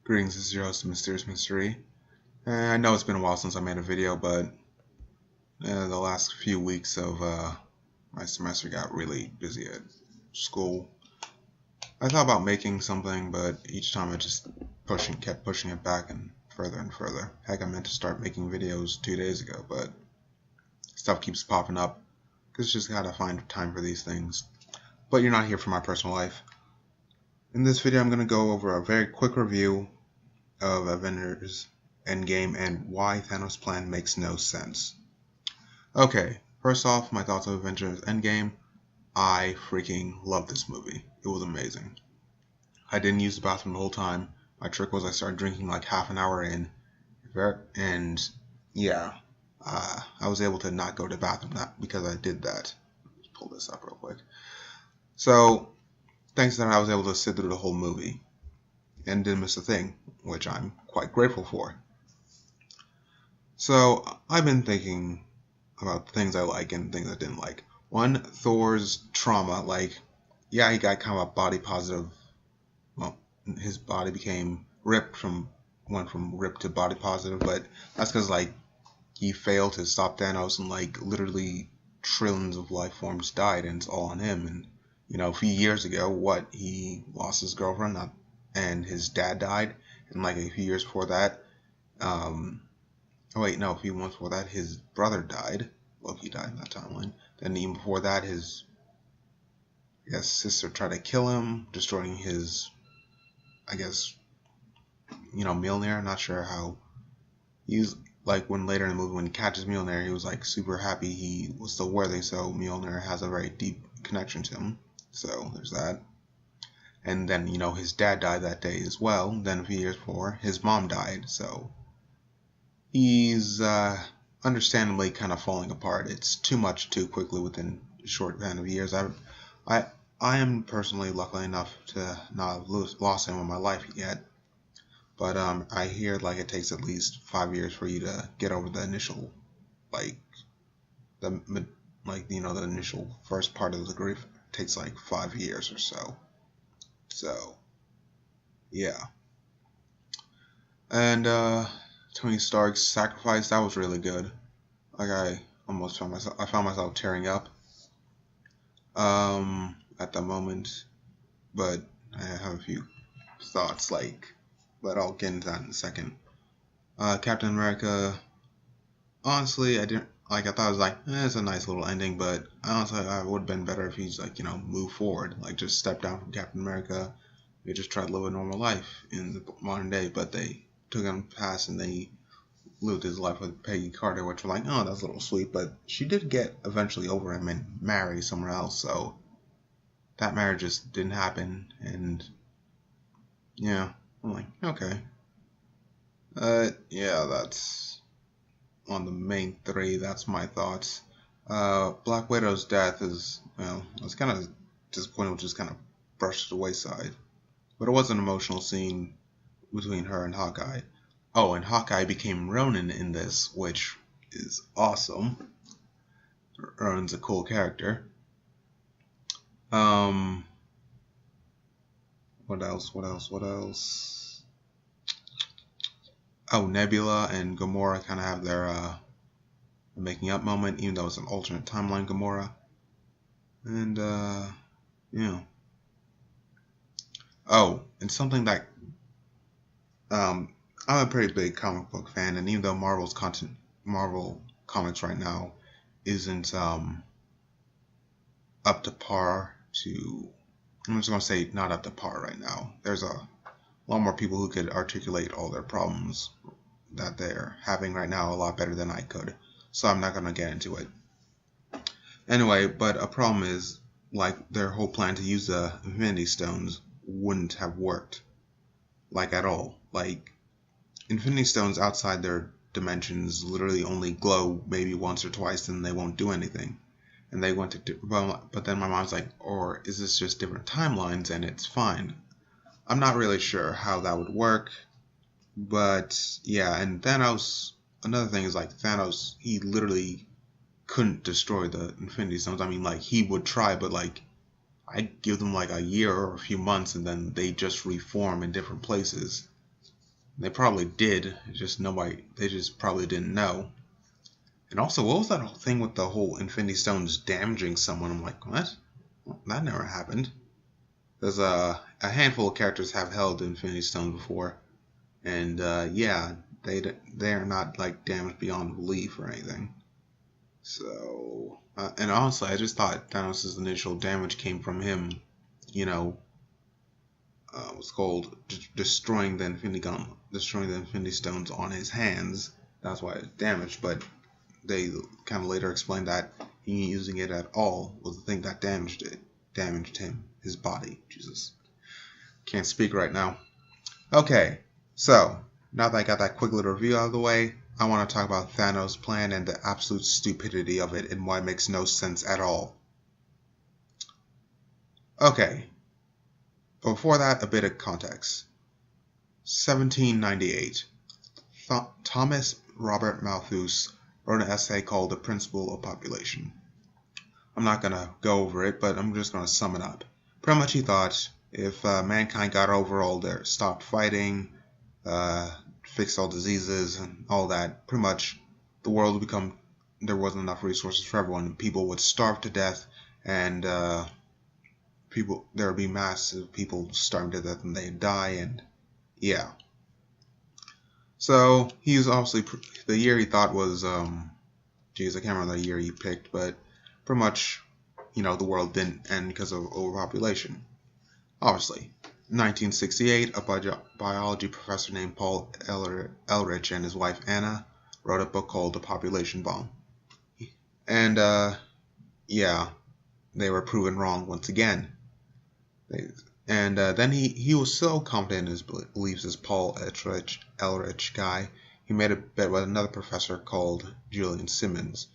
Greetings, this is your host, Mysterious Mystery. I know it's been a while since I made a video, but the last few weeks of my semester got really busy at school. I thought about making something, but each time I just kept pushing it back and further. Heck, I meant to start making videos 2 days ago, but stuff keeps popping up because just gotta find time for these things. But you're not here for my personal life. In this video, I'm gonna go over a very quick review of Avengers Endgame and why Thanos' plan makes no sense. Okay, first off, my thoughts on Avengers Endgame. I freaking love this movie. It was amazing. I didn't use the bathroom the whole time. My trick was I started drinking like half an hour in, and yeah, I was able to not go to the bathroom because I did that. Let's pull this up real quick. So, thanks to that, I was able to sit through the whole movie and didn't miss a thing, which I'm quite grateful for. So, I've been thinking about things I like and things I didn't like. One, Thor's trauma. Yeah, he got kind of a body positive. Well, his body went from ripped to body positive, but that's because, he failed to stop Thanos and, literally trillions of life forms died, and it's all on him. And, a few years ago, he lost his girlfriend, and his dad died, and, a few years before that, a few months before that, his brother died. Loki died in that timeline. Then even before that, his sister tried to kill him, destroying his, Mjolnir. I'm not sure how. He's when later in the movie when he catches Mjolnir, he was super happy he was still worthy. So Mjolnir has a very deep connection to him. So there's that. And then his dad died that day as well. Then a few years before, his mom died. So he's understandably kind of falling apart. It's too much too quickly within a short span of years. I am personally lucky enough to not have lost anyone in my life yet, but I hear it takes at least 5 years for you to get over the initial the initial first part of the grief. It takes 5 years or so. So yeah, and Tony Stark's sacrifice, that was really good. I found myself tearing up at the moment, but I have a few thoughts, but I'll get into that in a second. Captain America, honestly, I didn't, I thought it was it's a nice little ending, but honestly, I would have been better if he's, move forward, just step down from Captain America, they just try to live a normal life in the modern day, but they took him past and they lived his life with Peggy Carter, which were oh, that's a little sweet, but she did get eventually over him and marry somewhere else, so that marriage just didn't happen, and yeah, I'm okay. Yeah, that's on the main three, that's my thoughts. Black Widow's death is, I was kind of disappointed, which just kind of brushed to the wayside, but it was an emotional scene between her and Hawkeye. Oh, and Hawkeye became Ronin in this, which is awesome. Ronin's a cool character. What else? Oh, Nebula and Gamora kind of have their making up moment, even though it's an alternate timeline Gamora. And, yeah. Oh, and something that, I'm a pretty big comic book fan, and even though Marvel Comics right now isn't up to par to, I'm just gonna say not up to par right now. There's a lot more people who could articulate all their problems that they're having right now a lot better than I could. So I'm not gonna get into it. Anyway, but a problem is their whole plan to use the Infinity Stones wouldn't have worked at all. Infinity Stones outside their dimensions literally only glow maybe once or twice, and they won't do anything. And they went to do, but then my mom's or is this just different timelines and it's fine? I'm not really sure how that would work, but yeah. And Thanos, another thing is Thanos, he literally couldn't destroy the Infinity Stones. I mean, he would try, but I'd give them a year or a few months, and then they just reform in different places. They probably did. It's just nobody. They just probably didn't know. And also, what was that whole thing with the whole Infinity Stones damaging someone? I'm like, what? Well, that never happened. There's a handful of characters have held Infinity Stones before, and yeah, they're not like damaged beyond belief or anything. So, and honestly, I just thought Thanos' initial damage came from him, you know, what's called destroying the destroying the Infinity Stones on his hands. That's why it's damaged. But they kind of later explained that he using it at all was the thing that damaged him, his body. Jesus, can't speak right now. Okay, so now that I got that quick little review out of the way, I want to talk about Thanos' plan and the absolute stupidity of it and why it makes no sense at all. Okay, but before that, a bit of context. 1798. Thomas Robert Malthus wrote an essay called The Principle of Population. I'm not going to go over it, but I'm just going to sum it up. Pretty much he thought if mankind got over all their stopped fighting, fixed all diseases and all that, pretty much the world would become, there wasn't enough resources for everyone. People would starve to death, and there would be massive people starving to death and they'd die, and yeah. So he was obviously, the year he thought was, geez, I can't remember the year he picked, but pretty much, the world didn't end because of overpopulation. Obviously. 1968, a biology professor named Paul Ehrlich and his wife Anna wrote a book called The Population Bomb. And, yeah, they were proven wrong once again. Then he was so confident in his beliefs, this Paul Ehrlich guy, he made a bet with another professor called Julian Simmons.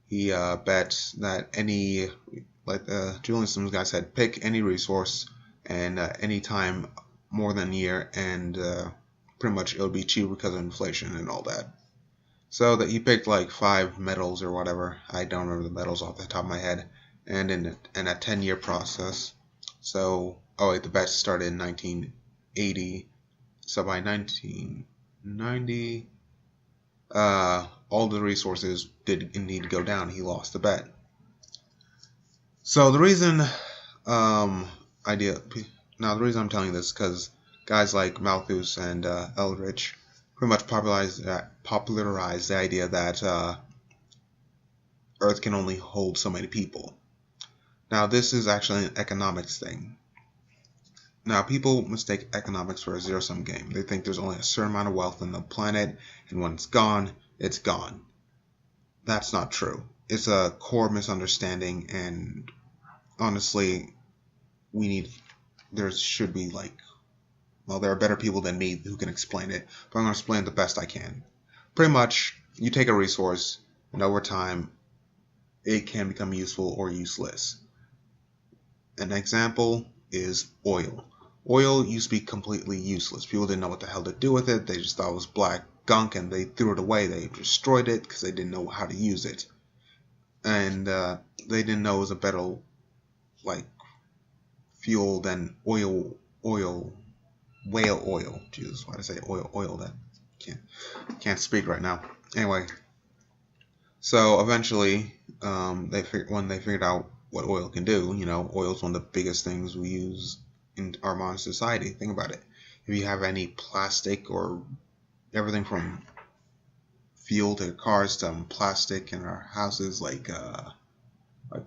He bet that Julian Simmons guy said, pick any resource and any time more than a year, and pretty much it would be cheaper because of inflation and all that. So that he picked like 5 metals or whatever. I don't remember the metals off the top of my head. And in a 10-year process. So, the bet started in 1980. So by 1990, all the resources did indeed go down. He lost the bet. So the reason, the reason I'm telling you this is because guys like Malthus and Eldritch pretty much popularized the idea that Earth can only hold so many people. Now, this is actually an economics thing. Now, people mistake economics for a zero-sum game. They think there's only a certain amount of wealth on the planet, and when it's gone, it's gone. That's not true. It's a core misunderstanding, and honestly, there should be there are better people than me who can explain it, but I'm going to explain it the best I can. Pretty much, you take a resource, and over time, it can become useful or useless. An example is oil. Oil used to be completely useless. People didn't know what the hell to do with it. They just thought it was black gunk and they threw it away. They destroyed it because they didn't know how to use it. And they didn't know it was a better fuel than whale oil. Jesus, why did I say oil? That can't speak right now. Anyway, so eventually, when they figured out what oil can do, oil is one of the biggest things we use in our modern society. Think about it. If you have any plastic or everything from fuel to cars to plastic in our houses, like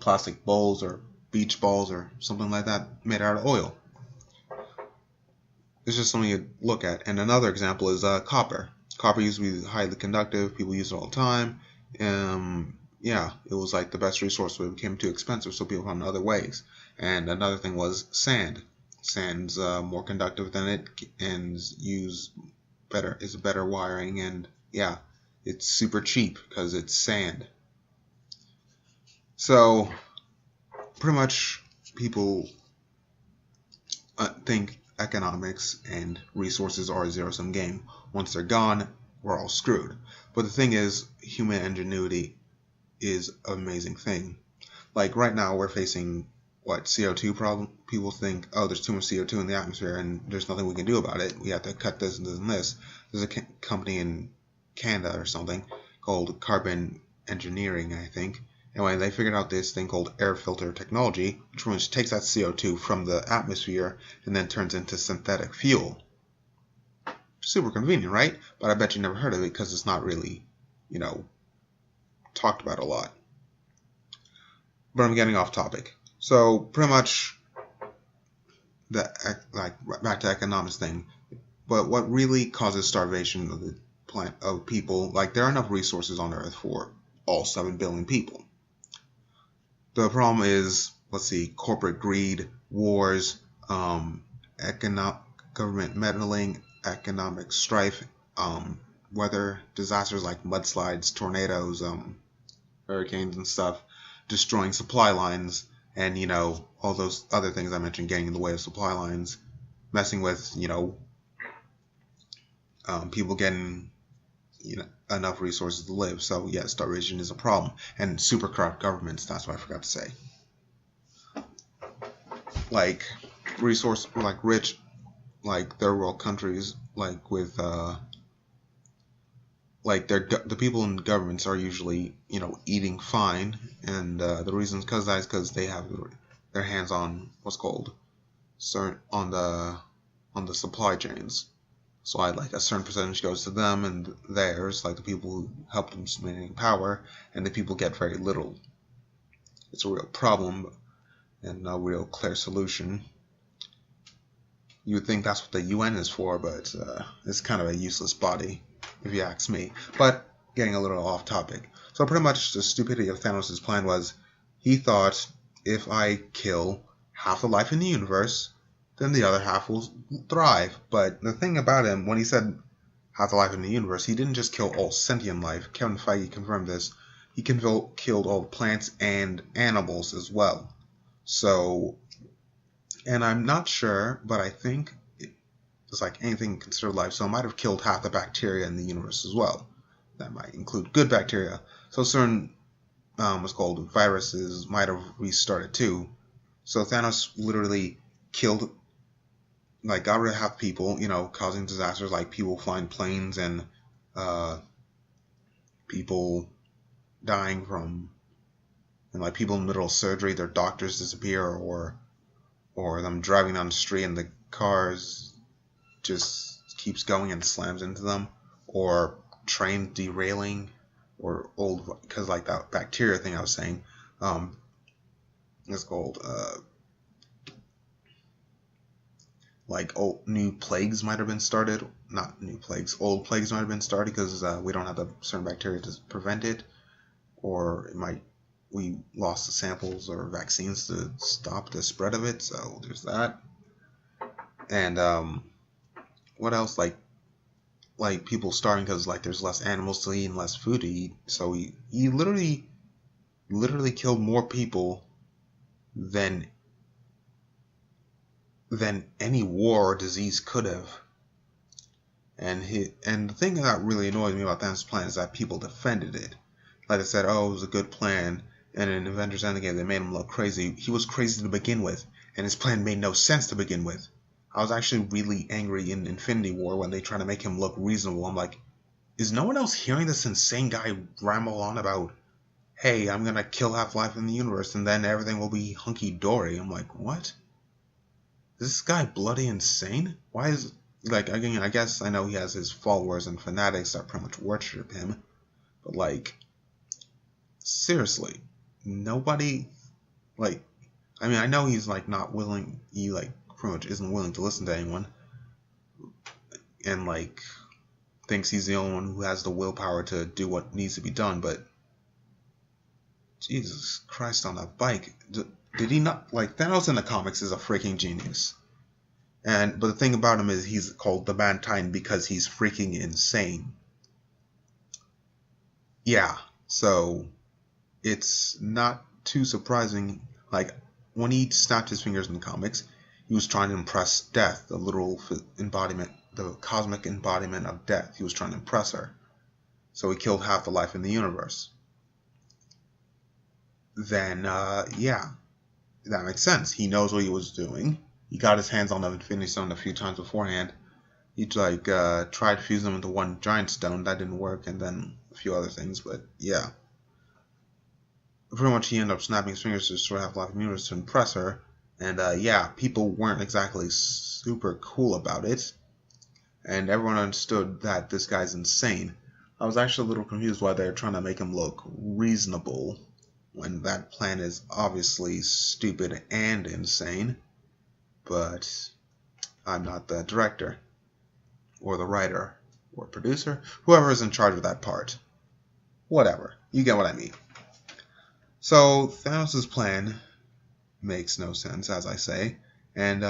plastic bowls or beach balls or something like that made out of oil. It's just something you look at. And another example is copper. Copper used to be highly conductive. People use it all the time. It was like the best resource, but it became too expensive, so people found other ways. And another thing was sand. Sand's more conductive than it and is better wiring, and it's super cheap because it's sand. So pretty much people think economics and resources are a zero-sum game. Once they're gone, we're all screwed. But the thing is, human ingenuity is an amazing thing. Like right now, we're facing what, CO2 problem. People think, oh, there's too much CO2 in the atmosphere and there's nothing we can do about it. We have to cut this and this and this. There's a company in Canada or something called Carbon Engineering, I think. Anyway, they figured out this thing called air filter technology, which pretty much takes that CO2 from the atmosphere and then turns into synthetic fuel. Super convenient, right? But I bet you never heard of it because it's not really, talked about a lot. But I'm getting off topic. So pretty much, back to economics thing. But what really causes starvation of the planet of people? Like, there are enough resources on Earth for all 7 billion people. The problem is, let's see, corporate greed, wars, government meddling, economic strife, weather disasters like mudslides, tornadoes, hurricanes and stuff, destroying supply lines, and, all those other things I mentioned getting in the way of supply lines, messing with, people getting, enough resources to live. So, yeah, starvation is a problem. And super corrupt governments, that's what I forgot to say. Like, rich, like, third world countries, like, with, like, the people in governments are usually, eating fine, and the reason is because they have their hands on what's called on the supply chains. So like a certain percentage goes to them and theirs, like the people who help them maintain power, and the people get very little. It's a real problem and no real clear solution. You would think that's what the UN is for, but it's kind of a useless body, if you ask me. But getting a little off topic. So pretty much the stupidity of Thanos' plan was, he thought, if I kill half the life in the universe, then the other half will thrive. But the thing about him, when he said half the life in the universe, he didn't just kill all sentient life. Kevin Feige confirmed this. He killed all plants and animals as well. So, and I'm not sure, but I think it's like anything considered life. So it might have killed half the bacteria in the universe as well. That might include good bacteria. So certain what's called viruses might have restarted too. So Thanos literally got rid of half people, causing disasters like people flying planes and people dying from, and like people in the middle of surgery, their doctors disappear, or them driving down the street and the cars just keeps going and slams into them, or train derailing, or because like that bacteria thing I was saying, it's called like new plagues might have been started. Not new plagues, old plagues might have been started because we don't have the certain bacteria to prevent it, or we lost the samples or vaccines to stop the spread of it. So there's that. And what else? Like people starving because like there's less animals to eat and less food to eat. So he literally killed more people than any war or disease could have. And the thing that really annoyed me about Thanos' plan is that people defended it. Like I said, oh, it was a good plan. And in Avengers Endgame, they made him look crazy. He was crazy to begin with, and his plan made no sense to begin with. I was actually really angry in Infinity War when they tried to make him look reasonable. I'm like, is no one else hearing this insane guy ramble on about, hey, I'm gonna kill half life in the universe and then everything will be hunky-dory? I'm like, what? Is this guy bloody insane? Why is, like, again, I guess I know he has his followers and fanatics that pretty much worship him, but like, seriously, nobody, like, I mean, I know he's like not willing, he like pretty much isn't willing to listen to anyone, and like thinks he's the only one who has the willpower to do what needs to be done, but Jesus Christ on that bike, did he not, like, Thanos in the comics is a freaking genius, but the thing about him is he's called the Mad Titan because he's freaking insane. Yeah, so it's not too surprising. Like, when he snapped his fingers in the comics, he was trying to impress Death, the literal embodiment, the cosmic embodiment of Death. He was trying to impress her. So he killed half the life in the universe. Then, yeah. that makes sense. He knows what he was doing. He got his hands on the Infinity Stone a few times beforehand. He tried to fuse them into one giant stone. That didn't work, and then a few other things. But yeah, pretty much he ended up snapping his fingers to destroy Half-Life Universe to impress her. And yeah, people weren't exactly super cool about it, and everyone understood that this guy's insane. I was actually a little confused why they're trying to make him look reasonable when that plan is obviously stupid and insane. But I'm not the director, or the writer, or producer, whoever is in charge of that part. Whatever. You get what I mean. So, Thanos' plan makes no sense, as I say. And,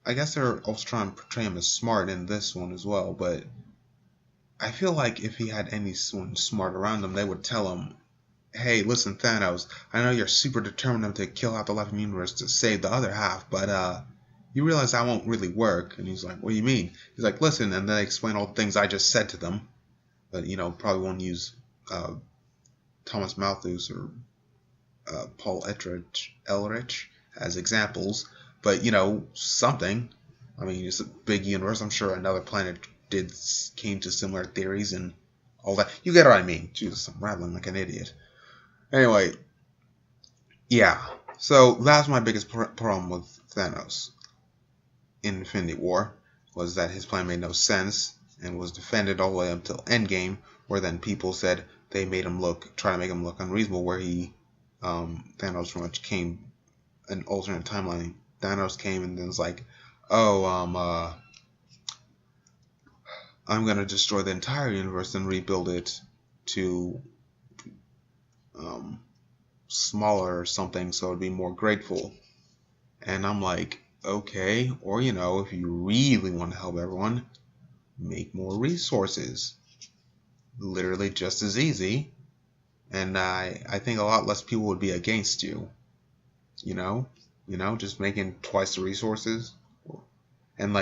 I guess they're also trying to portray him as smart in this one as well, but I feel like if he had anyone smart around him, they would tell him, hey, listen, Thanos, I know you're super determined to kill out the left universe to save the other half, but you realize that won't really work. And he's like, what do you mean? He's like, listen, and then they explain all the things I just said to them. But, probably won't use Thomas Malthus or Paul Eldritch as examples. But, something. I mean, it's a big universe. I'm sure another planet came to similar theories and all that. You get what I mean. Jesus, I'm rattling like an idiot. Anyway, yeah. So that's my biggest problem with Thanos in Infinity War, was that his plan made no sense and was defended all the way up until Endgame, where then people said they try to make him look unreasonable, where Thanos pretty much came an alternate timeline. Thanos came and then was like, oh, I'm going to destroy the entire universe and rebuild it to smaller or something so it'd be more grateful. And I'm like, okay, or if you really want to help everyone, make more resources. Literally just as easy. And I think a lot less people would be against you. Just making twice the resources. And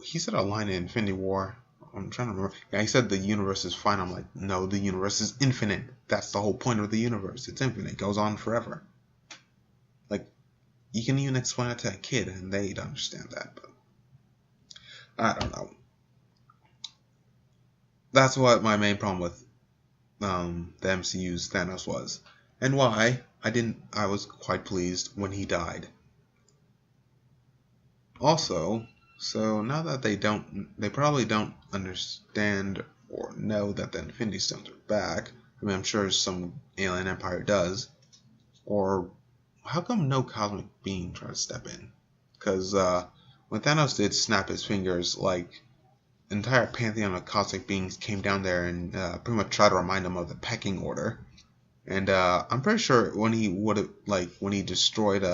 he said a line in Infinity War, I'm trying to remember. Yeah, he said the universe is fine. I'm like, no, the universe is infinite. That's the whole point of the universe. It's infinite. It goes on forever. You can even explain it to a kid and they'd understand that. But I don't know. That's what my main problem with the MCU's Thanos was. And why I was quite pleased when he died. Also, so now that they probably don't understand or know that the Infinity Stones are back. I mean, I'm sure some alien empire does. Or how come no cosmic being tried to step in? Because when Thanos did snap his fingers, entire pantheon of cosmic beings came down there and pretty much tried to remind him of the pecking order. And I'm pretty sure when he destroyed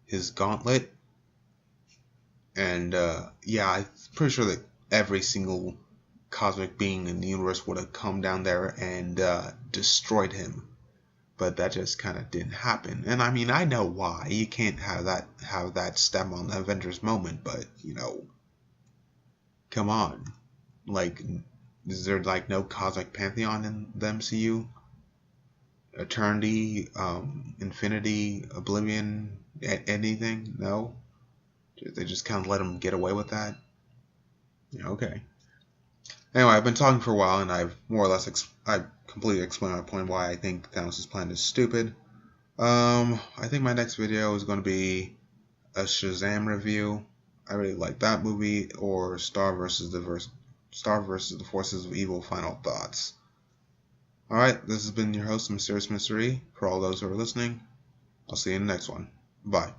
his gauntlet, and yeah, I'm pretty sure that every single cosmic being in the universe would have come down there and destroyed him. But that just kind of didn't happen. And I mean, I know why. You can't have that stem on the Avengers moment, but come on. Is there no cosmic pantheon in the MCU? Eternity, Infinity, Oblivion, anything? No? They just kind of let him get away with that? Yeah, okay. Anyway, I've been talking for a while, and I've more or less I've completely explained my point why I think Thanos' plan is stupid. I think my next video is going to be a Shazam review. I really like that movie, or Star versus the Forces of Evil: Final Thoughts. Alright, this has been your host, Mysterious Mystery. For all those who are listening, I'll see you in the next one. Bye.